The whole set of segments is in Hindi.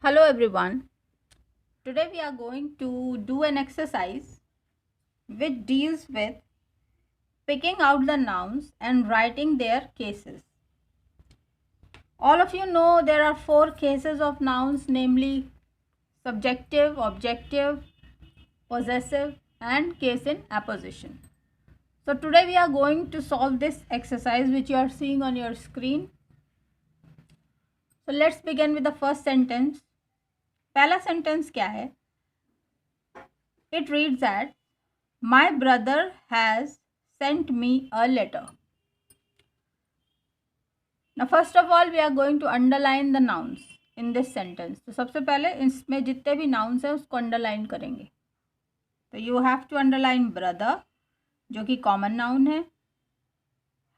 Hello everyone. Today we are going to do an exercise which deals with picking out the nouns and writing their cases. All of you know there are 4 cases of nouns, namely subjective, objective, possessive and case in apposition. So today we are going to solve this exercise which you are seeing on your screen. So let's begin with the first sentence. पहला सेंटेंस क्या है? It reads that my brother has sent me a letter. Now first of all we are going to underline the nouns in this sentence. तो सबसे पहले इसमें जितने भी nouns हैं उसको underline करेंगे. तो you have to underline brother जो कि common noun है.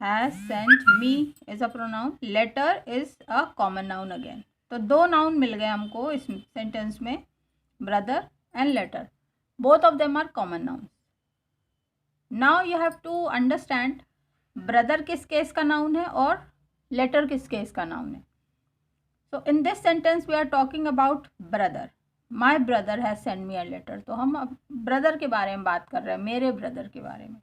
Has sent me is a pronoun. Letter is a common noun again. तो 2 noun मिल गए हमको इस sentence में, brother and letter. Both of them are common nouns. Now you have to understand brother किस केस का नाउन है और letter किस केस का नाउन है. So in this sentence we are talking about brother. My brother has sent me a letter. तो हम अब brother के बारे में बात कर रहे हैं, मेरे brother के बारे में.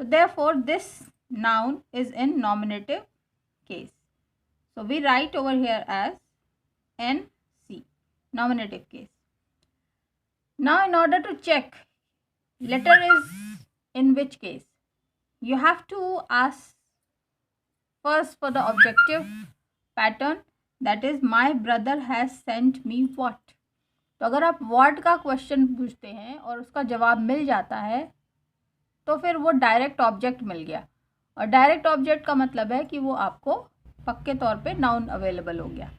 So therefore this noun is in nominative case. So we write over here as NC, nominative case. Now in order to check letter is in which case, you have to ask first for the objective pattern, that is my brother has sent me what. तो अगर आप what का क्वेश्चन पूछते हैं और उसका जवाब मिल जाता है तो फिर वो डायरेक्ट ऑब्जेक्ट मिल गया, और डायरेक्ट ऑब्जेक्ट का मतलब है कि वो आपको पक्के तौर पे नाउन अवेलेबल हो गया.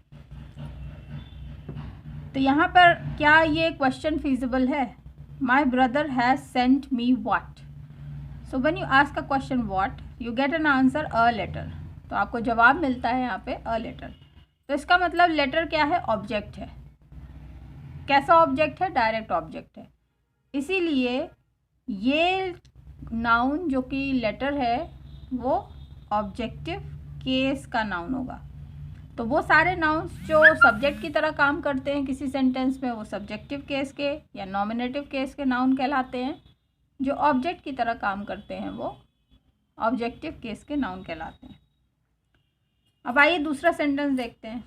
तो यहाँ पर क्या ये क्वेश्चन फीजिबल है? My brother has sent me what. So when you ask a question what you get an answer a letter. तो आपको जवाब मिलता है यहाँ पे अ लेटर. तो इसका मतलब लेटर क्या है? ऑब्जेक्ट है. कैसा ऑब्जेक्ट है? डायरेक्ट ऑब्जेक्ट है. इसीलिए ये नाउन जो कि लेटर है वो ऑब्जेक्टिव केस का नाउन होगा. तो वो सारे नाउन्स जो सब्जेक्ट की तरह काम करते हैं किसी सेंटेंस में वो सब्जेक्टिव केस के या नॉमिनेटिव केस के नाउन कहलाते हैं. जो ऑब्जेक्ट की तरह काम करते हैं वो ऑब्जेक्टिव केस के नाउन कहलाते हैं. अब आइए दूसरा सेंटेंस देखते हैं.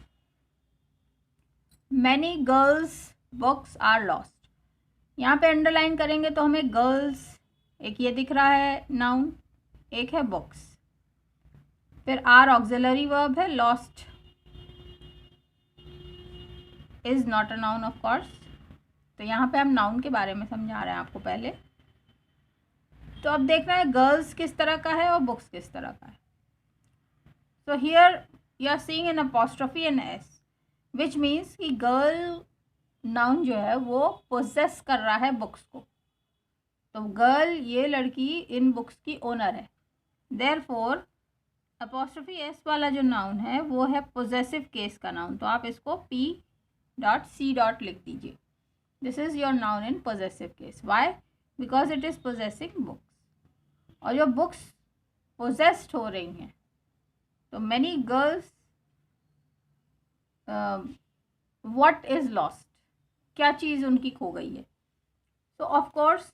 Many girls books are lost. यहाँ पे अंडरलाइन करेंगे तो हमें गर्ल्स, एक ये दिख रहा है नाउन, एक है बुक्स, फिर आर ऑक्सिलरी वर्ब है, lost is not a noun of course. तो यहाँ पे हम नाउन के बारे में समझा रहे हैं आपको पहले. तो अब देखना है गर्ल्स किस तरह का है और बुक्स किस तरह का है. So here you are seeing an apostrophe an S which means कि गर्ल नाउन जो है वो पोजेस कर रहा है बुक्स को. तो गर्ल, ये लड़की इन बुक्स की ओनर है. देयरफॉर अपॉस्ट्रोफी एस वाला जो नाउन है वो है पोजेसिव केस का नाउन. तो आप इसको P.C. लिख दीजिए. This is your noun in possessive case. Why? Because it is possessing books. और जो बुक्स पोजेस्ड हो रही हैं, तो many girls, what is lost, क्या चीज़ उनकी खो गई है. तो ऑफ कोर्स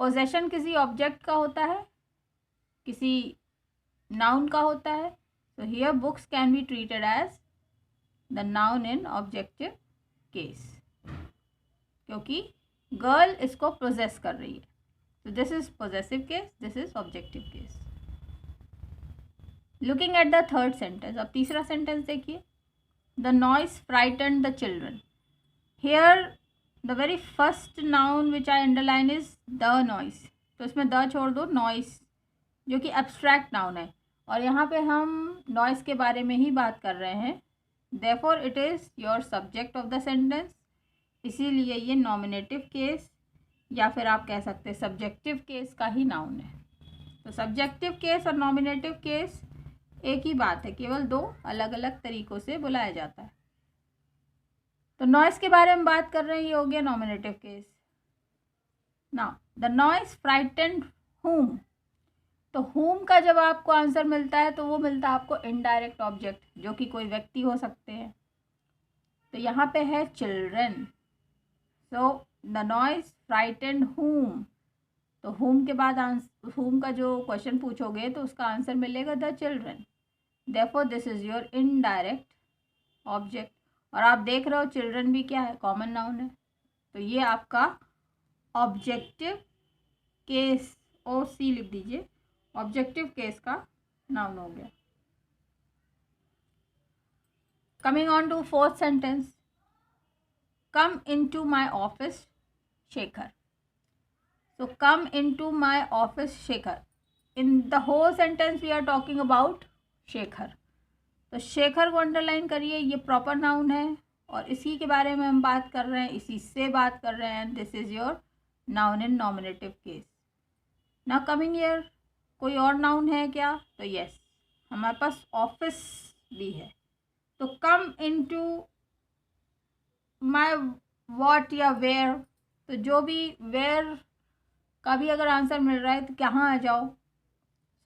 पोजेशन किसी ऑब्जेक्ट का होता है, किसी नाउन का होता है. तो here books can be treated as the noun in objective case, क्योंकि गर्ल इसको पोजेस कर रही है. तो this is possessive case, this is objective case. Looking at the third sentence. अब तीसरा सेंटेंस देखिए. The noise frightened the children. Here the very first noun which I underline is the noise. तो इसमें द छोड़ दो, नॉइस जो कि एब्स्ट्रैक्ट नाउन है, और यहाँ पे हम नॉइस के बारे में ही बात कर रहे हैं. Therefore it is your subject of the sentence. इसीलिए ये नॉमिनेटिव केस या फिर आप कह सकते हैं सब्जेक्टिव केस का ही नाउन है. तो सब्जेक्टिव केस और नॉमिनेटिव केस एक ही बात है, केवल 2 अलग अलग तरीक़ों से बुलाया जाता है. तो नॉइस के बारे में बात कर रहे हैं, ये हो गया nominative case. Now the noise frightened whom. तो whom का जब आपको आंसर मिलता है तो वो मिलता है आपको इनडायरेक्ट ऑब्जेक्ट, जो कि कोई व्यक्ति हो सकते हैं. तो यहाँ पे है children. So the noise frightened whom, तो whom के बाद whom का जो क्वेश्चन पूछोगे तो उसका आंसर मिलेगा the children. Therefore this is your indirect object. और आप देख रहे हो चिल्ड्रन भी क्या है, कॉमन नाउन है। तो ये आपका ऑब्जेक्टिव केस, OC लिख दीजिए, ऑब्जेक्टिव केस का नाउन हो गया। Coming on to fourth sentence, come into my office Shekhar. So come into my office Shekhar. In the whole sentence we are talking about Shekhar. तो शेखर को अंडरलाइन करिए, ये प्रॉपर नाउन है और इसी के बारे में हम बात कर रहे हैं, इसी से बात कर रहे हैं। This is your noun in nominative case. Now coming here, कोई और नाउन है क्या? तो यस, हमारे पास ऑफिस भी है। तो कम इनटू माय व्हाट या वेयर, तो जो भी वेयर का भी अगर आंसर मिल रहा है तो कहाँ आ जाओ।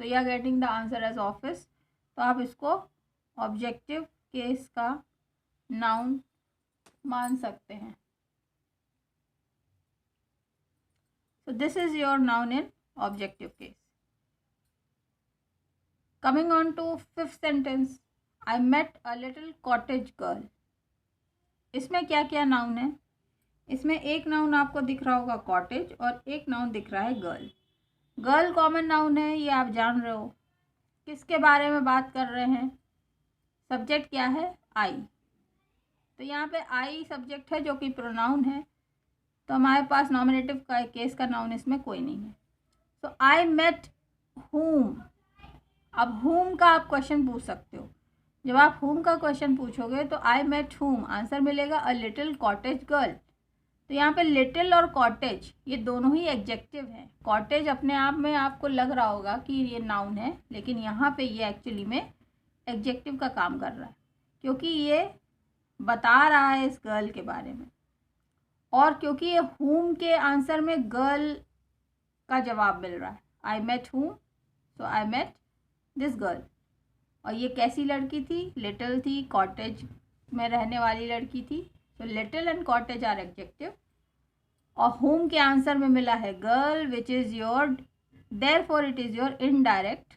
So you are getting the answer as office. तो आप इसको ऑब्जेक्टिव केस का नाउन मान सकते हैं। So this is your noun in objective case. Coming on to fifth sentence, I met a little cottage girl. इसमें क्या क्या नाउन है? इसमें एक नाउन आपको दिख रहा होगा कॉटेज और एक नाउन दिख रहा है गर्ल। गर्ल कॉमन नाउन है, ये आप जान रहे हो। किसके बारे में बात कर रहे हैं? सब्जेक्ट क्या है? आई। तो यहाँ पे आई सब्जेक्ट है जो कि प्रोनाउन है, तो हमारे पास नॉमिनेटिव का केस का नाउन इसमें कोई नहीं है। So I met whom। अब whom का आप क्वेश्चन पूछ सकते हो। जब आप whom का क्वेश्चन पूछोगे तो आई मेट whom आंसर मिलेगा अ लिटिल कॉटेज गर्ल। तो यहाँ पे लिटिल और कॉटेज ये दोनों ही एडजेक्टिव हैं। कॉटेज अपने आप में आपको लग रहा होगा कि ये नाउन है, लेकिन यहाँ पे ये एक्चुअली में एडजेक्टिव का काम कर रहा है, क्योंकि ये बता रहा है इस गर्ल के बारे में। और क्योंकि ये whom के आंसर में गर्ल का जवाब मिल रहा है, I met whom, so I met this girl. और ये कैसी लड़की थी? लिटिल थी, कॉटेज में रहने वाली लड़की थी। तो little and cottage are adjective और whom के आंसर में मिला है girl, which is your, therefore it is your indirect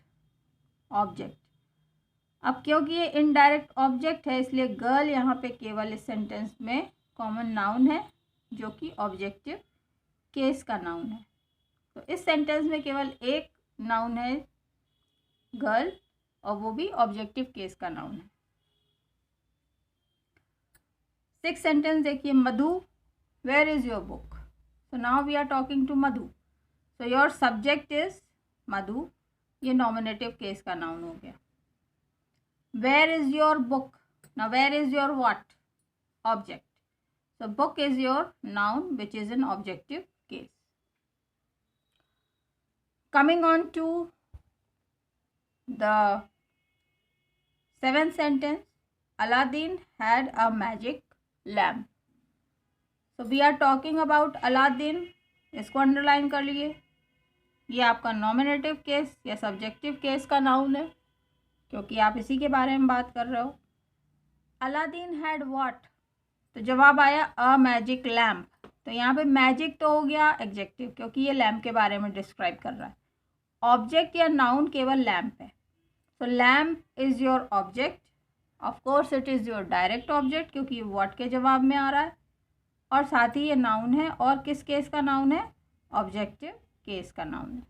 object. अब क्योंकि ये इनडायरेक्ट ऑब्जेक्ट है इसलिए गर्ल यहाँ पे केवल इस सेंटेंस में कॉमन नाउन है जो कि ऑब्जेक्टिव केस का नाउन है। तो इस सेंटेंस में केवल एक नाउन है गर्ल और वो भी ऑब्जेक्टिव केस का नाउन है। सिक्स सेंटेंस देखिए, Madhu where is your book. So now we are talking to Madhu. So your subject is Madhu, ये नॉमिनेटिव केस का नाउन हो गया। Where is your book, now where is your what? Object. So book is your noun which is in objective case. Coming on to the seventh sentence, Aladdin had a magic lamp. So we are talking about Aladdin, इसको अंडरलाइन कर लिए। ये आपका नॉमिनेटिव केस या सब्जेक्टिव केस का नाउन है क्योंकि आप इसी के बारे में बात कर रहे हो। Aladdin had what? तो जवाब आया अ मैजिक लैम्प। तो यहाँ पे मैजिक तो हो गया एडजेक्टिव क्योंकि ये लैम्प के बारे में डिस्क्राइब कर रहा है। ऑब्जेक्ट या नाउन केवल लैम्प है। So lamp is your object, of course it is your direct object क्योंकि व्हाट के जवाब में आ रहा है, और साथ ही ये नाउन है। और किस केस का नाउन है? ऑब्जेक्टिव केस का नाउन है।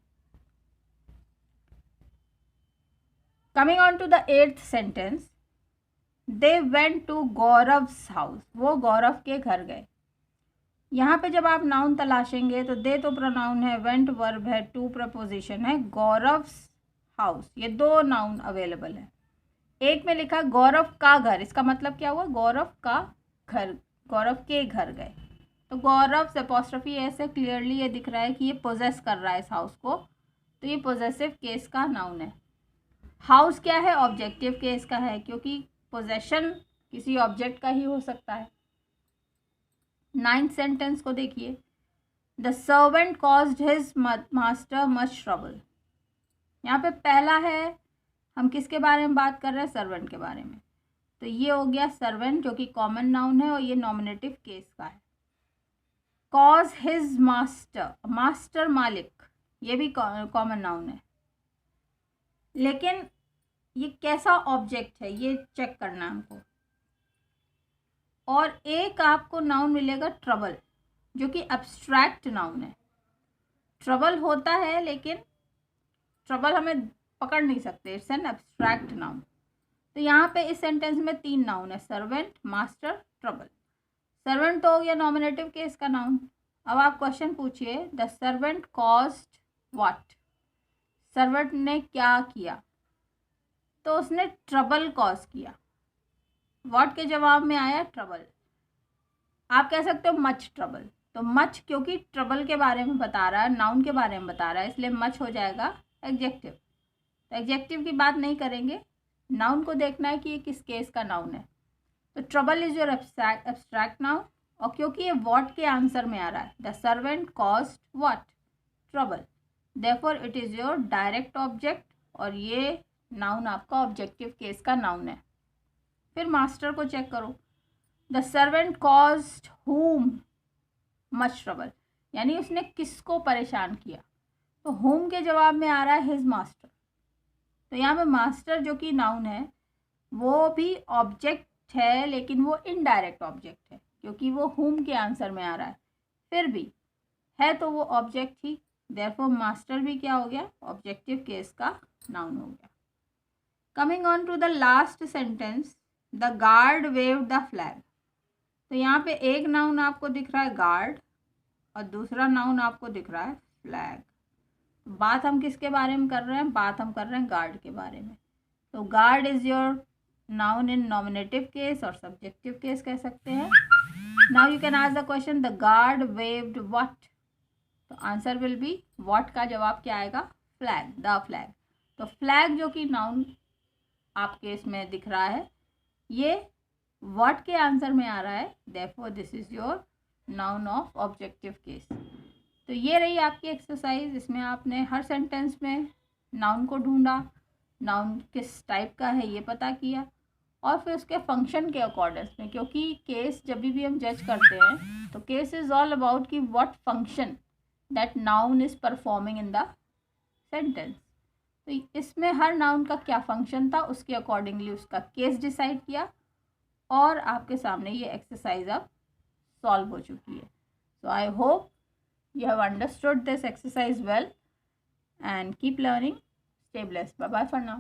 Coming on to the eighth sentence, they went to Gaurav's house. वो गौरव के घर गए। यहाँ पे जब आप नाउन तलाशेंगे तो दे तो प्रोनाउन है, वेंट वर्ब है, टू प्रपोजिशन है, गौरव्स हाउस ये दो नाउन अवेलेबल है। एक में लिखा गौरव का घर, इसका मतलब क्या हुआ? गौरव का घर, गौरव के घर गए। तो गौरव से अपॉस्ट्रोफी ऐसे क्लियरली ये दिख रहा है कि ये पोजेस कर रहा है इस हाउस को, तो ये पोजेसिव केस का नाउन है। हाउस क्या है? ऑब्जेक्टिव केस का है क्योंकि पोजेशन किसी ऑब्जेक्ट का ही हो सकता है। नाइन्थ सेंटेंस को देखिए, the servant caused his master much trouble. यहाँ पे पहला है, हम किसके बारे में बात कर रहे हैं? सर्वेंट के बारे में। तो ये हो गया सर्वेंट जो कि कॉमन नाउन है और ये नॉमिनेटिव केस का है। कॉज हिज मास्टर, मास्टर मालिक, ये भी कॉमन नाउन है, लेकिन ये कैसा ऑब्जेक्ट है ये चेक करना है हमको। और एक आपको नाउन मिलेगा ट्रबल, जो कि एब्स्ट्रैक्ट नाउन है। ट्रबल होता है लेकिन ट्रबल हमें पकड़ नहीं सकते, इट्स एन एब्स्ट्रैक्ट नाउन। तो यहाँ पे इस सेंटेंस में 3 नाउन है, सर्वेंट, मास्टर, ट्रबल। सर्वेंट तो हो गया नॉमिनेटिव केस का नाउन। अब आप क्वेश्चन पूछिए, the servant caused what, servant ने क्या किया, तो उसने ट्रबल कॉज किया। व्हाट के जवाब में आया ट्रबल। आप कह सकते हो मच ट्रबल, तो मच क्योंकि ट्रबल के बारे में बता रहा है, नाउन के बारे में बता रहा है, इसलिए मच हो जाएगा एडजेक्टिव। तो एडजेक्टिव की बात नहीं करेंगे, नाउन को देखना है कि ये किस केस का नाउन है। तो trouble is your abstract noun, और क्योंकि ये व्हाट के आंसर में आ रहा है, the servant caused what, trouble, therefore it is your direct object, और ये नाउन आपका ऑब्जेक्टिव केस का नाउन है। फिर मास्टर को चेक करो, द सर्वेंट कॉज्ड हुम मच ट्रबल, यानी उसने किसको परेशान किया, तो हुम के जवाब में आ रहा है हिज मास्टर। तो यहाँ पे मास्टर जो कि नाउन है वो भी ऑब्जेक्ट है, लेकिन वो इनडायरेक्ट ऑब्जेक्ट है क्योंकि वो हुम के आंसर में आ रहा है। फिर भी है तो वो ऑब्जेक्ट ही, देयरफॉर मास्टर भी क्या हो गया, ऑब्जेक्टिव केस का नाउन हो गया। Coming on to the last sentence, the guard waved the flag. तो यहाँ पे एक नाउन आपको दिख रहा है गार्ड और दूसरा नाउन आपको दिख रहा है फ्लैग। बात हम किसके बारे में कर रहे हैं, बात हम कर रहे हैं गार्ड के बारे में। तो guard is your noun in nominative case और सब्जेक्टिव केस कह सकते हैं। Now you can ask the question, the guard waived what, तो आंसर विल बी व्हाट का जवाब क्या आएगा, फ्लैग, द फ्लैग। तो फ्लैग जो कि नाउन आपके इसमें दिख रहा है ये व्हाट के आंसर में आ रहा है, therefore this is your noun of objective case. तो ये रही आपकी एक्सरसाइज, इसमें आपने हर सेंटेंस में नाउन को ढूंढा, नाउन किस टाइप का है ये पता किया, और फिर उसके फंक्शन के अकॉर्डिंग में, क्योंकि केस जब भी हम जज करते हैं तो केस इज ऑल अबाउट कि what function that noun is performing in the sentence. तो इसमें हर नाउन का क्या फंक्शन था उसके अकॉर्डिंगली उसका केस डिसाइड किया, और आपके सामने ये एक्सरसाइज अब सॉल्व हो चुकी है। So I hope you have understood this exercise well and keep learning. Stay blessed. Bye bye for now.